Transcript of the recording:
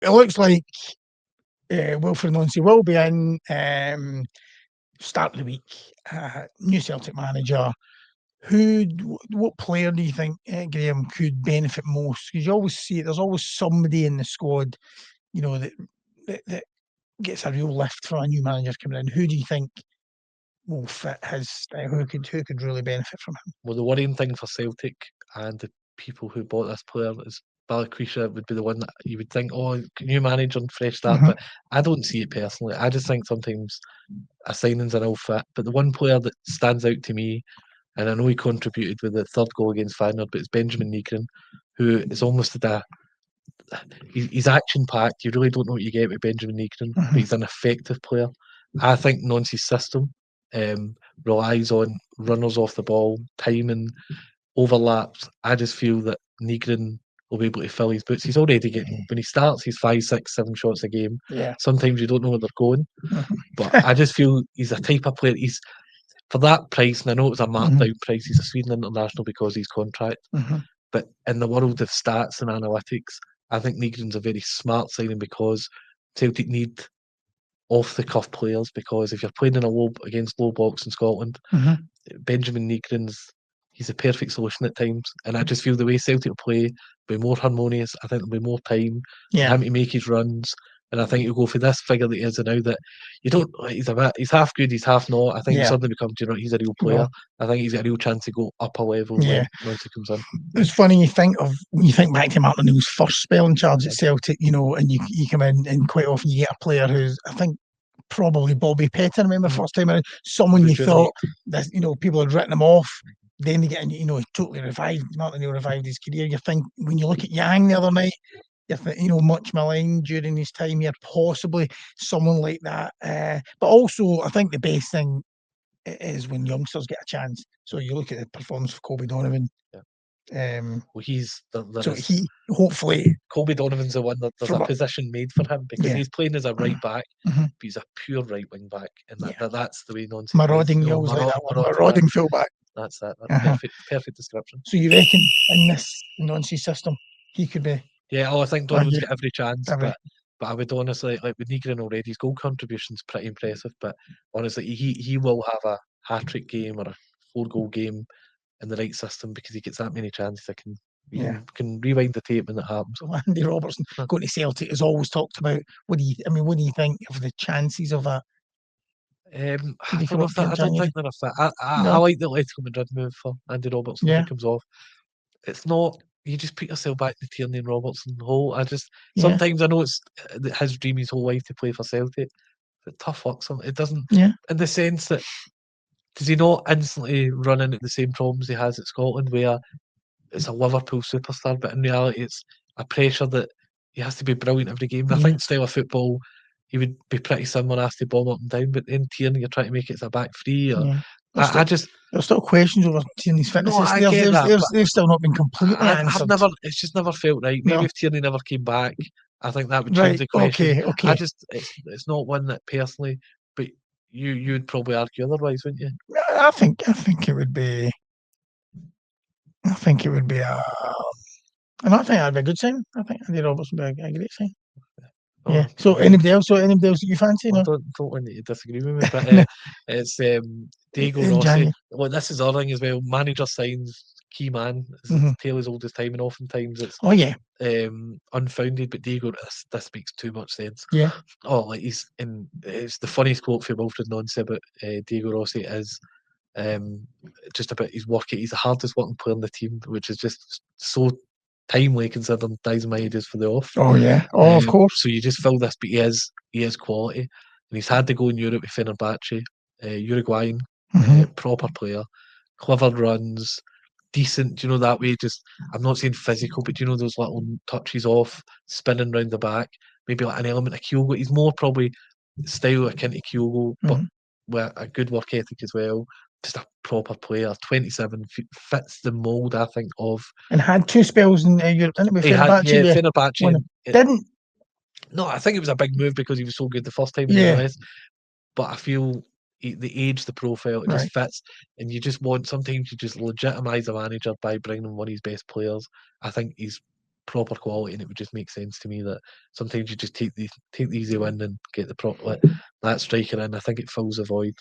it looks like Wilfried Nancy will be in start of the week. New Celtic manager. What player do you think, Graham, could benefit most? Because you always see there's always somebody in the squad, that gets a real lift for a new manager coming in. Who do you think will fit his style? Who could really benefit from him? Well, the worrying thing for Celtic and the people who bought this player is Balikwisha would be the one that you would think, oh, new manager and fresh start. But I don't see it personally. I just think sometimes a signing's an ill fit. But the one player that stands out to me, and I know he contributed with the third goal against Feyenoord, but it's Benjamin Negrin, who is almost he's action packed. You really don't know what you get with Benjamin Negrin, but he's an effective player. I think Nancy's system relies on runners off the ball, timing, overlaps. I just feel that Negrin will be able to fill his boots. He's already getting, when he starts, he's 5, 6, 7 shots a game. Yeah. Sometimes you don't know where they're going, but I just feel he's a type of player. He's for that price, and I know it was a marked down price. He's a Sweden international because of his contract. But in the world of stats and analytics, I think Negrin's a very smart signing because Celtic need off the cuff players. Because if you're playing in against low blocks in Scotland, Benjamin Negrin's he's a perfect solution at times. And I just feel the way Celtic will play will be more harmonious. I think there'll be more time for him to make his runs. And I think he'll go for this figure that he is now that you don't, he's half good, he's half not. I think he suddenly becomes, he's a real player. I think he's got a real chance to go up a level when once he comes in. It's funny when you think back to Martin O'Neill's first spell in charge at Celtic, and you come in and quite often you get a player who's, I think, probably Bobby Pettit, I remember first time around, someone you thought that, people had written him off. Then they get, he totally revived, Martin O'Neill revived his career. You think, when you look at Yang the other night, you think, much maligned during his time here, possibly someone like that. But also, I think the best thing is when youngsters get a chance. So you look at the performance of Colby Donovan. Well, he's hopefully Colby Donovan's the one that there's a position made for him because he's playing as a right back, but he's a pure right wing back, and that's the way Nancy marauding yells like that one. Marauding fullback. That's perfect description. So you reckon in this Nancy system he could be? Yeah, I think Donovan's got every chance, but I would honestly, like with Negrin already, his goal contribution's pretty impressive. But honestly, he will have a hat-trick game or a 4-goal game in the right system because he gets that many chances. Can rewind the tape when it happens. So Andy Robertson going to Celtic is always talked about. What do you think of the chances of that? I don't think they're a fit. I like the Atletico Madrid move for Andy Robertson if he comes off. It's not. You just put yourself back in the Tierney and Robertson hole. Sometimes I know it's his dream his whole life to play for Celtic, but tough luck. It doesn't. In the sense that does he not instantly run into the same problems he has at Scotland, where it's a Liverpool superstar, but in reality it's a pressure that he has to be brilliant every game. I think style of football, he would be pretty similar, has to bomb up and down, but in Tierney you're trying to make it as a back three. Or there's still questions over Tierney's fitness. No, I get that. They've still not been completely answered. It's just never felt right. Maybe if Tierney never came back, I think that would change the question. Okay. It's not one that personally, but you would probably argue otherwise, wouldn't you? I think it would be. I think it would be and I think that'd be a good sign. I think Andy Robertson would be a great sign. Yeah. So anybody else that you fancy? I don't want you to disagree with me, but it's Diego Rossi. Well, this is our thing as well. Manager signs key man. It's tale as old as time, and oftentimes it's unfounded. But Diego, this makes too much sense. Yeah. Oh, like it's the funniest quote for Wilfried Nancy about Diego Rossi is just about his work. He's the hardest working player in the team, which is just so timely considering Dies is for the off. Oh yeah, of course. So you just feel this, but he is quality, and he's had to go in Europe with Fenerbahce, Uruguayan, proper player, clever runs, decent. That way? Just I'm not saying physical, but those little touches off, spinning round the back, maybe like an element of Kyogo. He's more probably style akin to Kyogo, but with a good work ethic as well. Just a proper player, 27, fits the mould, I think, of... And had 2 spells in Europe, didn't it? Fenerbahce. Didn't? No, I think it was a big move because he was so good the first time in the US. But I feel the age, the profile, it just fits. And you just want, sometimes you just legitimise a manager by bringing in one of his best players. I think he's proper quality, and it would just make sense to me that sometimes you just take the easy win and get the proper that striker in. I think it fills a void.